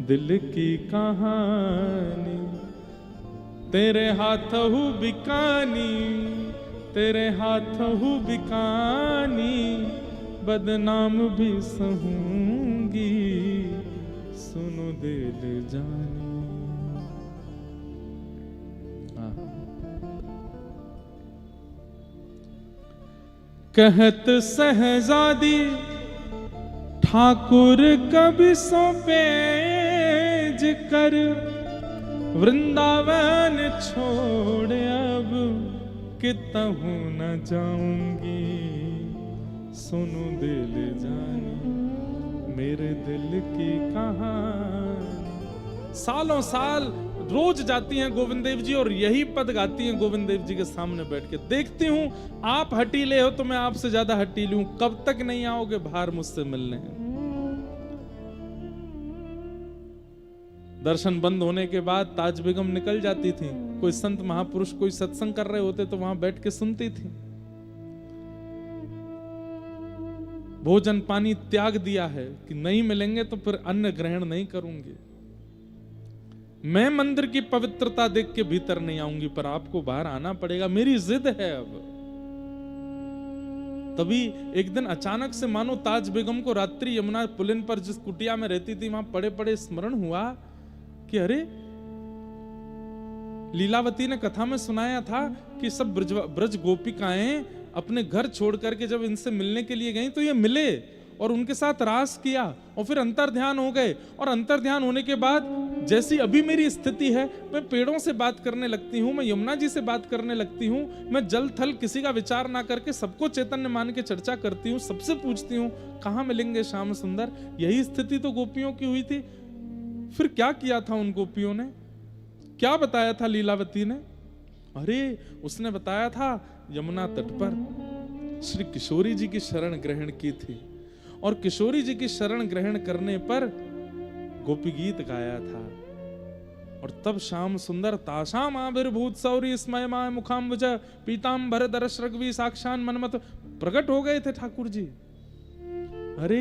दिल की कहानी, तेरे हाथ हूँ बिकानी, तेरे हाथ हूँ बिकानी, बदनाम भी सहूंगी। सुनो दिल जानी। कहत सहजादी ठाकुर कभी सौंपे जिकर, वृंदावन छोड़ अब कितहु न जाऊंगी। सुनो दिल जानी मेरे दिल की कहानी। सालों साल रोज जाती हैं गोविंद देव जी और यही पद गाती हैं गोविंद देव जी के सामने बैठ के। देखती हूं आप हटीले हो तो मैं आपसे ज्यादा हटीली हूं, कब तक नहीं आओगे बाहर मुझसे मिलने। दर्शन बंद होने के बाद ताज बेगम निकल जाती थी। कोई संत महापुरुष कोई सत्संग कर रहे होते तो वहां बैठ के सुनती थी। भोजन पानी त्याग दिया है कि नहीं मिलेंगे तो फिर अन्न ग्रहण नहीं करूंगी। मैं मंदिर की पवित्रता देख के भीतर नहीं आऊंगी पर आपको बाहर आना पड़ेगा, मेरी जिद है अब। तभी एक दिन अचानक से मानो ताज बेगम को रात्रि यमुना पुलिन पर जिस कुटिया में रहती थी वहां पड़े पड़े स्मरण हुआ कि अरे लीलावती ने कथा में सुनाया था कि सब ब्रज गोपिकाएं अपने घर छोड़ करके जब इनसे मिलने के लिए गई तो ये मिले और उनके साथ रास किया और फिर अंतर्ध्यान हो गए। और अंतर्ध्यान होने के बाद जैसी अभी मेरी स्थिति है, मैं पेड़ों से बात करने लगती हूँ, मैं यमुना जी से बात करने लगती हूँ, मैं जल थल किसी का विचार ना करके सबको चैतन्य मान के चर्चा करती हूँ, सबसे पूछती हूँ कहाँ मिलेंगे श्याम सुंदर। यही स्थिति तो गोपियों की हुई थी। फिर क्या किया था उन गोपियों ने, क्या बताया था लीलावती ने? अरे उसने बताया था यमुना तट पर श्री किशोरी जी की शरण ग्रहण की थी और किशोरी जी की शरण ग्रहण करने पर गोपी गीत गाया था। और तब श्याम सुंदर ताशाम आविर्भूत सौरी स्मय माय मुखाम्बुज पीताम्बर दरश रघवी साक्षान मनमत प्रकट हो गए थे ठाकुर जी। अरे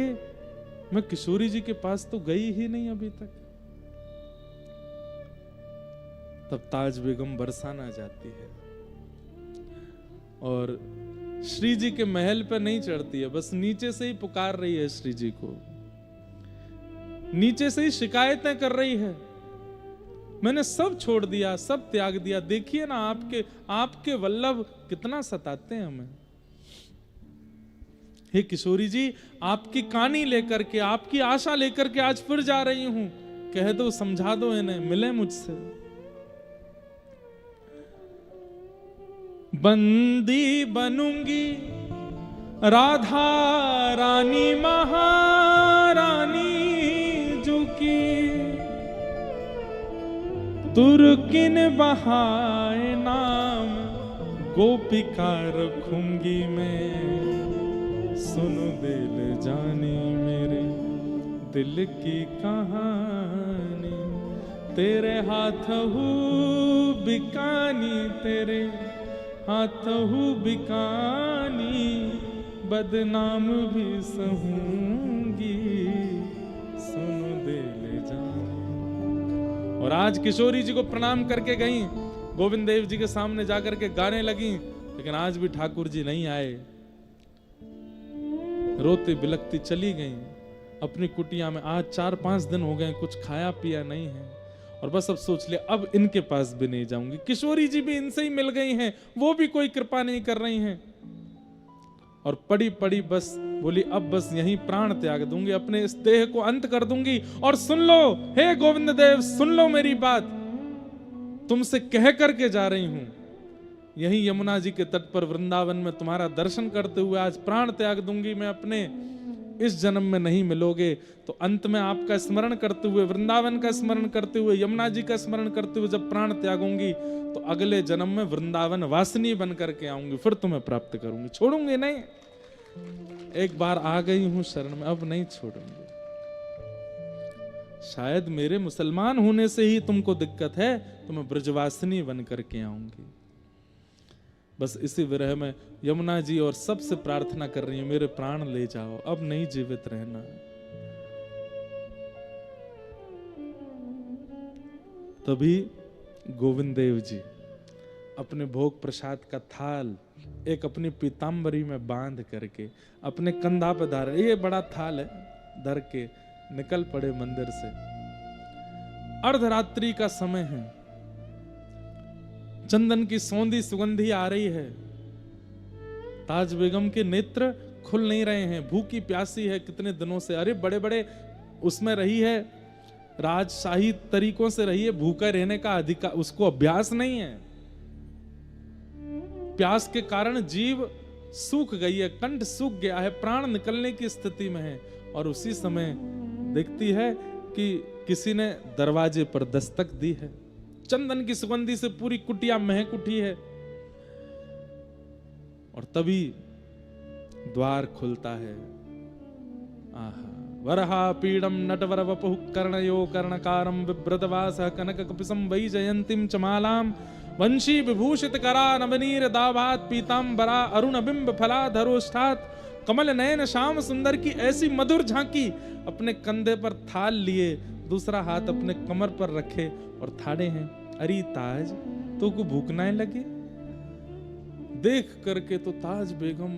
मैं किशोरी जी के पास तो गई ही नहीं अभी तक। तब ताज बेगम बरसाना जाती है और श्री जी के महल पर नहीं चढ़ती है, बस नीचे से ही पुकार रही है श्री जी को, नीचे से ही शिकायतें कर रही है, मैंने सब छोड़ दिया, सब त्याग दिया, देखिए ना आपके वल्लभ कितना सताते हैं हमें। हे किशोरी जी, आपकी कहानी लेकर के, आपकी आशा लेकर के आज फिर जा रही हूं, कह दो, समझा दो इन्हें, मिले मुझसे। बंदी बनूंगी राधा रानी महारानी जो की, तुर्किन बहाए नाम गोपिका रखूंगी मैं, सुनो दिल जानी मेरे दिल की कहानी, तेरे हाथ हूँ बिकानी, तेरे हाथ हूँ बिकानी, बदनाम भी सहूंगी, सुनो दिल जानी। और आज किशोरी जी को प्रणाम करके गई, गोविंद देव जी के सामने जाकर के गाने लगी, लेकिन आज भी ठाकुर जी नहीं आए, रोती बिलखती चली गई अपनी कुटिया में। आज 4-5 दिन हो गए, कुछ खाया पिया नहीं है, और बस अब सोच लिया अब इनके पास भी नहीं जाऊंगी। किशोरी जी भी इनसे ही मिल गई हैं, वो भी कोई कृपा नहीं कर रही हैं, और पड़ी पड़ी बस बोली अब बस यहीं प्राण त्याग दूंगी, अपने इस देह को अंत कर दूंगी। और सुन लो हे गोविंद देव, सुन लो मेरी बात, तुमसे कह करके जा रही हूं, यहीं यमुना जी के तट पर वृंदावन में तुम्हारा दर्शन करते हुए आज प्राण त्याग दूंगी मैं अपने। इस जन्म में नहीं मिलोगे तो अंत में आपका स्मरण करते हुए, वृंदावन का स्मरण करते हुए, यमुना जी का स्मरण करते हुए जब प्राण त्यागूंगी तो अगले जन्म में वृंदावन वासिनी बन करके आऊंगी, फिर तुम्हें प्राप्त करूंगी, छोड़ूंगी नहीं। एक बार आ गई हूं शरण में, अब नहीं छोड़ूंगी। शायद मेरे मुसलमान होने से ही तुमको दिक्कत है, तो मैं ब्रजवासिनी बन करके आऊंगी। बस इसी विरह में यमुना जी और सबसे प्रार्थना कर रही है, मेरे प्राण ले जाओ, अब नहीं जीवित रहना। तभी गोविंद देव जी अपने भोग प्रसाद का थाल एक अपनी पीताम्बरी में बांध करके अपने कंधा पर धार, ये बड़ा थाल है, धर के निकल पड़े मंदिर से। अर्धरात्रि का समय है, चंदन की सौंधी सुगंधी आ रही है, ताज बेगम के नेत्र खुल नहीं रहे हैं, भूखी प्यासी है कितने दिनों से। अरे बड़े बड़े उसमें रही है, राजशाही तरीकों से रही है, भूखा रहने का अधिकार उसको अभ्यास नहीं है। प्यास के कारण जीव सूख गई है, कंठ सूख गया है, प्राण निकलने की स्थिति में है। और उसी समय देखती है कि किसी ने दरवाजे पर दस्तक दी है, चंदन की सुगंधी से पूरी कुटिया महक उठी है। और तभी द्वार खुलता है। आहा, वरहा पीडम नटवर वपुः कर्णयो कर्णकारं बिभ्रतवासः कनक कपिसं वैजयन्तीं च मालां वंशी विभूषित करा नवनीर दाभात पीताम्बरा अरुण बिंब फलाधरोष्ठात। कमल नयन श्याम सुंदर की ऐसी मधुर झांकी, अपने कंधे पर थाल लिए, दूसरा हाथ अपने कमर पर रखे और थाड़े हैं। अरे ताज, तो को भूख ना लगे? देख करके तो ताज बेगम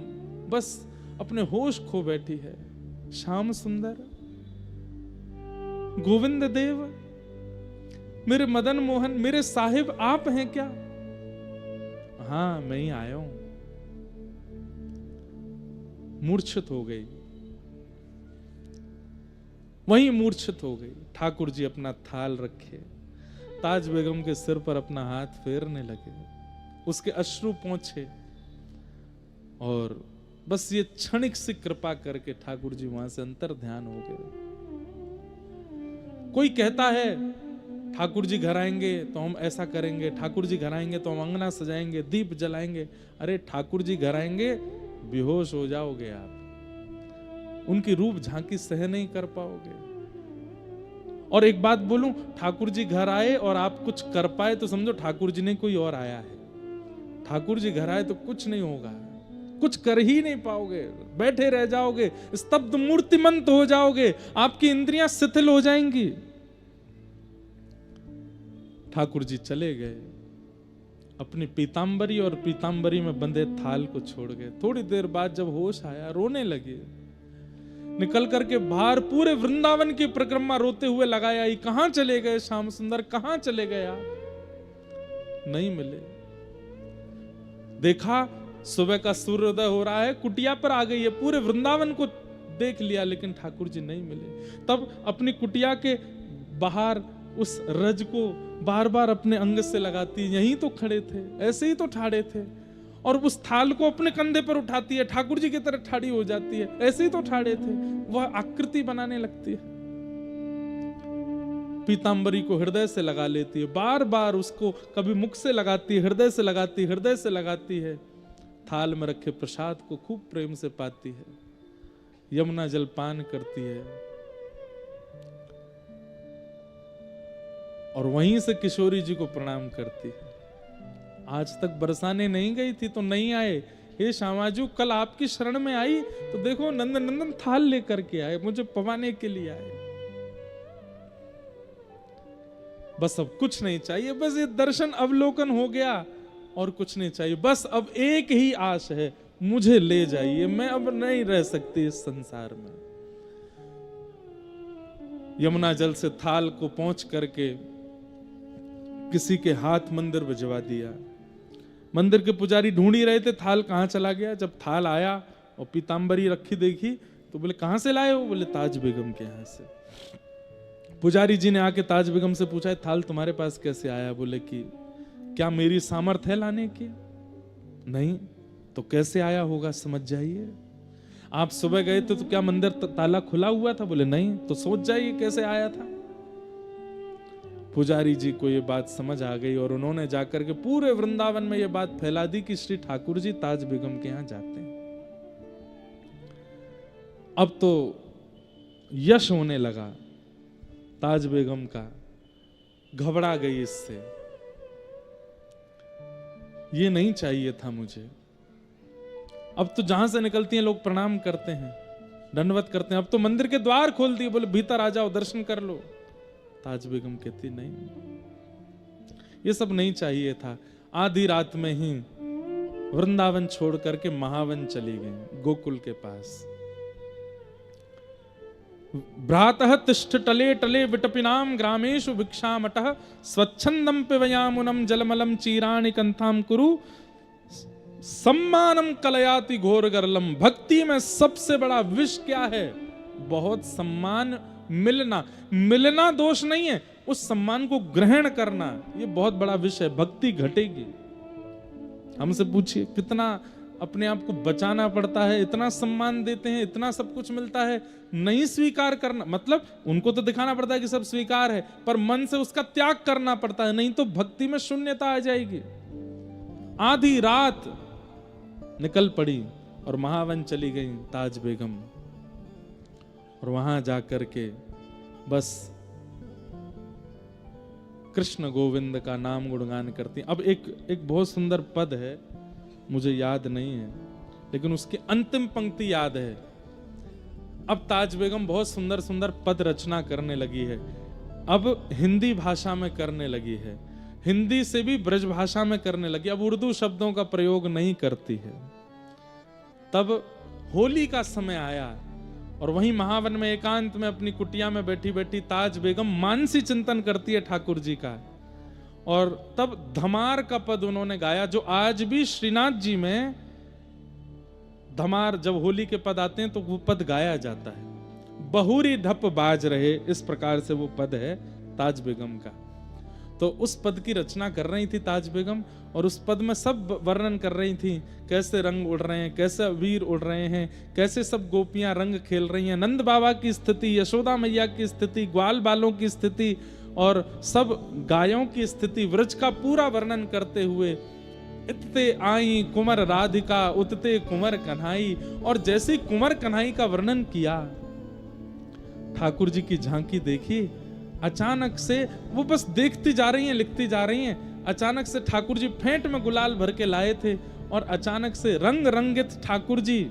बस अपने होश खो बैठी है। श्याम सुंदर, गोविंद देव, मेरे मदन मोहन, मेरे साहिब आप हैं क्या? हाँ, मैं ही आया हूं। मूर्छित हो गई, वहीं मूर्छित हो गई। ठाकुर जी अपना थाल रखे, ताज बेगम के सिर पर अपना हाथ फेरने लगे, उसके अश्रु पोंछे, और बस ये क्षणिक सी कृपा करके ठाकुर जी वहां से अंतर ध्यान हो गए। कोई कहता है ठाकुर जी घर आएंगे तो हम ऐसा करेंगे, ठाकुर जी घर आएंगे तो हम अंगना सजाएंगे, दीप जलाएंगे। अरे ठाकुर जी घर आएंगे, बेहोश हो जाओगे आप, उनकी रूप झांकी सह नहीं कर पाओगे। और एक बात बोलूं, ठाकुर जी घर आए और आप कुछ कर पाए तो समझो ठाकुर जी ने कोई और आया है। ठाकुर जी घर आए तो कुछ नहीं होगा, कुछ कर ही नहीं पाओगे, बैठे रह जाओगे, स्तब्ध मूर्तिमंत हो जाओगे, आपकी इंद्रियां शिथिल हो जाएंगी। ठाकुर जी चले गए, अपनी पीतांबरी और पीतांबरी में बंधे थाल को छोड़ गए। थोड़ी देर बाद जब होश आया, रोने लगे, निकल करके बाहर पूरे वृंदावन की परिक्रमा रोते हुए लगाया। कहां चले गए श्याम सुंदर, कहां चले गए आप? नहीं मिले। देखा सुबह का सूर्योदय हो रहा है, कुटिया पर आ गई है, पूरे वृंदावन को देख लिया, लेकिन ठाकुर जी नहीं मिले। तब अपनी कुटिया के बाहर उस रज को बार बार अपने अंग से लगाती, यहीं तो खड़े थे, ऐसे ही तो ठाड़े थे, और उस थाल को अपने कंधे पर उठाती है, ठाकुर जी की तरह ठाड़ी हो जाती है, ऐसे ही तो ठाड़े थे, वह आकृति बनाने लगती है। पीतांबरी को हृदय से लगा लेती है, बार बार उसको कभी मुख से लगाती है, हृदय से लगाती, हृदय से लगाती है। थाल में रखे प्रसाद को खूब प्रेम से पाती है, यमुना जल पान करती है, और वहीं से किशोरी जी को प्रणाम करती है। आज तक बरसाने नहीं गई थी तो नहीं आए, हे श्यामाजू कल आपकी शरण में आई तो देखो नंदन नंदन थाल लेकर के आए, मुझे पवाने के लिए आए। बस अब कुछ नहीं चाहिए, बस ये दर्शन अवलोकन हो गया और कुछ नहीं चाहिए। बस अब एक ही आश है, मुझे ले जाइए, मैं अब नहीं रह सकती इस संसार में। यमुना जल से थाल को पहुंच करके किसी के हाथ मंदिर भिजवा दिया। मंदिर के पुजारी ढूंढ ही रहे थे थाल कहां चला गया। जब थाल आया और पीतांबरी रखी देखी तो बोले कहां से लाए हो? बोले ताज बेगम के यहां से। पुजारी जी ने आके ताज बेगम से पूछा थाल तुम्हारे पास कैसे आया? बोले कि क्या मेरी सामर्थ्य है लाने की? नहीं तो कैसे आया होगा समझ जाइए। आप सुबह गए थे तो क्या मंदिर ताला खुला हुआ था? बोले नहीं। तो सोच जाइए कैसे आया था। पुजारी जी को ये बात समझ आ गई और उन्होंने जाकर के पूरे वृंदावन में ये बात फैला दी कि श्री ठाकुर जी ताज बेगम के यहां जाते हैं। अब तो यश होने लगा ताज बेगम का, घबरा गई इससे, ये नहीं चाहिए था मुझे। अब तो जहां से निकलती हैं लोग प्रणाम करते हैं, दंडवत करते हैं। अब तो मंदिर के द्वार खोल दिए, बोले भीतर आ जाओ दर्शन कर लो। ताज बेगम कहती नहीं, ये सब नहीं चाहिए था। आधी रात में ही वृंदावन छोड़ करके महावन चली गई, गोकुल के पास। भ्रातः तिष्ठ टले टले विटपिनाम ग्रामेषु भिक्षामटः स्वच्छंदम पिबयामुनम जलमलम चीराणि कंथाम कुरु सम्मानम कलयाति घोर गरलम। भक्ति में सबसे बड़ा विष क्या है? बहुत सम्मान मिलना। मिलना दोष नहीं है, उस सम्मान को ग्रहण करना ये बहुत बड़ा विष है। भक्ति घटेगी। हमसे पूछिए कितना अपने आप को बचाना पड़ता है, इतना सम्मान देते हैं, इतना सब कुछ मिलता है, नहीं स्वीकार करना। मतलब उनको तो दिखाना पड़ता है कि सब स्वीकार है, पर मन से उसका त्याग करना पड़ता है, नहीं तो भक्ति में शून्यता आ जाएगी। आधी रात निकल पड़ी और महावन चली गई ताज बेगम, और वहां जाकर के बस कृष्ण गोविंद का नाम गुणगान करती। अब एक बहुत सुंदर पद है, मुझे याद नहीं है, लेकिन उसकी अंतिम पंक्ति याद है। अब ताज बेगम बहुत सुंदर सुंदर पद रचना करने लगी है। अब हिंदी भाषा में करने लगी है, हिंदी से भी ब्रज भाषा में करने लगी। अब उर्दू शब्दों का प्रयोग नहीं करती है। तब होली का समय आया और वहीं महावन में एकांत में अपनी कुटिया में बैठी बैठी ताज बेगम मानसी चिंतन करती है ठाकुर जी का। और तब धमार का पद उन्होंने गाया, जो आज भी श्रीनाथ जी में धमार जब होली के पद आते हैं तो वो पद गाया जाता है। बहुरी ढप बाज रहे, इस प्रकार से वो पद है ताज बेगम का। तो उस पद की रचना कर रही थी ताज बेगम, और उस पद में सब वर्णन कर रही थी, कैसे रंग उड़ रहे हैं, कैसे वीर उड़ रहे हैं, कैसे सब गोपियां रंग खेल रही हैं, नंद बाबा की स्थिति, यशोदा मैया की स्थिति, ग्वाल बालों की स्थिति और सब गायों की स्थिति, व्रज का पूरा वर्णन करते हुए इतते आई कुंवर राधिका उतते कुंवर कन्हाई। और जैसे कुंवर कन्हाई का वर्णन किया, ठाकुर जी की झांकी देखी अचानक से वो बस देखती जा रही हैं, लिखती जा रही हैं। अचानक से ठाकुर जी फेंट में गुलाल भर के लाए थे और अचानक से रंग रंगित ठाकुर जी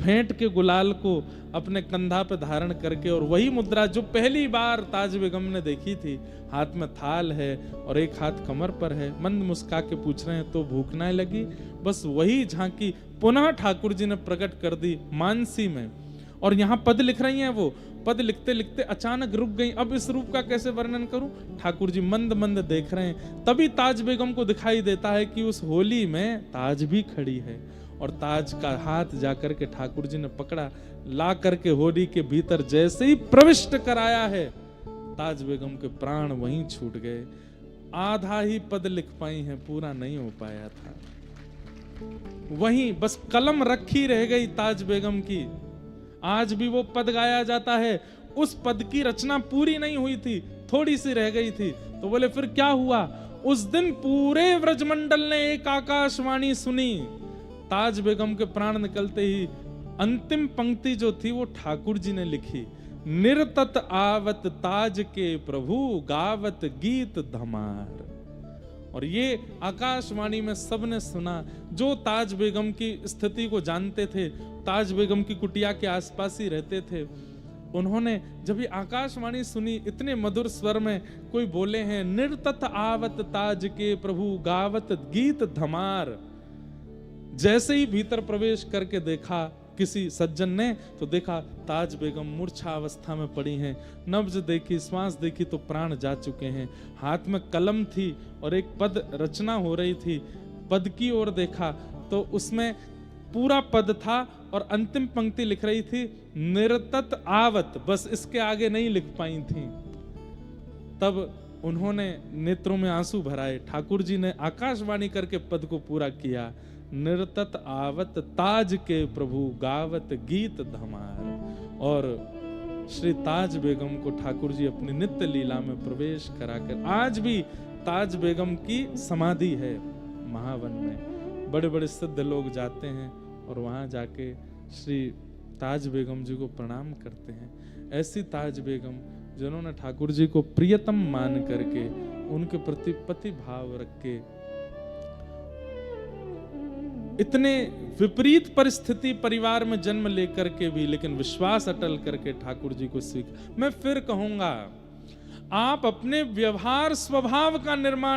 फेंट के गुलाल को अपने कंधा पे धारण करके, और वही मुद्रा जो पहली बार ताज बेगम ने देखी थी, हाथ में थाल है और एक हाथ कमर पर है, मंद मुस्का के पूछ रहे हैं तो भूख ना लगी। बस वही झांकी पुनः ठाकुर जी ने प्रकट कर दी मानसी में। और यहाँ पद लिख रही हैं, वो पद लिखते लिखते अचानक रुक गई। अब इस रूप का कैसे वर्णन करूं? ठाकुर जी मंद मंद देख रहे हैं, तभी ताज बेगम को दिखाई देता है कि उस होली में ताज भी खड़ी है, और ताज का हाथ जाकर के ठाकुर जी ने पकड़ा, ला करके होली के भीतर जैसे ही प्रविष्ट कराया है, ताज बेगम के प्राण वहीं छूट गए। आधा ही पद लिख पाई हैं, पूरा नहीं हो पाया था। वहीं बस कलम रखी रह गई ताज बेगम की। आज भी वो पद गाया जाता है, उस पद की रचना पूरी नहीं हुई थी, थोड़ी सी रह गई थी। तो बोले फिर क्या हुआ? उस दिन पूरे व्रजमंडल ने एक आकाशवाणी सुनी। ताज बेगम के प्राण निकलते ही अंतिम पंक्ति जो थी वो ठाकुर जी ने लिखी, निर्तत आवत ताज के प्रभु गावत गीत धमार। और ये आकाशवाणी में सबने सुना, जो ताज बेगम की स्थिति को जानते थे, ताज बेगम की कुटिया के आसपास ही रहते थे, उन्होंने जब ये आकाशवाणी सुनी, इतने मधुर स्वर में कोई बोले हैं, निर्तत आवत ताज के प्रभु गावत गीत धमार। जैसे ही भीतर प्रवेश करके देखा किसी सज्जन ने, तो देखा ताज बेगम मूर्छा अवस्था में पड़ी हैं। नब्ज देखी, श्वास देखी तो प्राण जा चुके हैं। हाथ में कलम थी और एक पद रचना हो रही थी। पद की ओर देखा तो उसमें पूरा पद था और अंतिम पंक्ति लिख रही थी, निर्तत आवत। बस इसके आगे नहीं लिख पाई थी। तब उन्होंने नेत्रों में आंसू भराए। ठाकुर जी ने आकाशवाणी करके पद को पूरा किया, निर्तत आवत ताज के प्रभु गावत गीत धमार। और श्री ताज बेगम को ठाकुर जी अपनी नित्य लीला में प्रवेश कराकर, आज भी ताज बेगम की समाधि है महावन में। बड़े बड़े सिद्ध लोग जाते हैं और वहां जाके श्री ताज बेगम जी को प्रणाम करते हैं। ऐसी ताज बेगम जिन्होंने ठाकुर जी को प्रियतम मान करके, उनके प्रति पति भाव रख के, इतने विपरीत परिस्थिति परिवार में जन्म लेकर के भी लेकिन विश्वास अटल करके ठाकुर जी को सीख। मैं फिर कहूंगा, आप अपने व्यवहार स्वभाव का निर्माण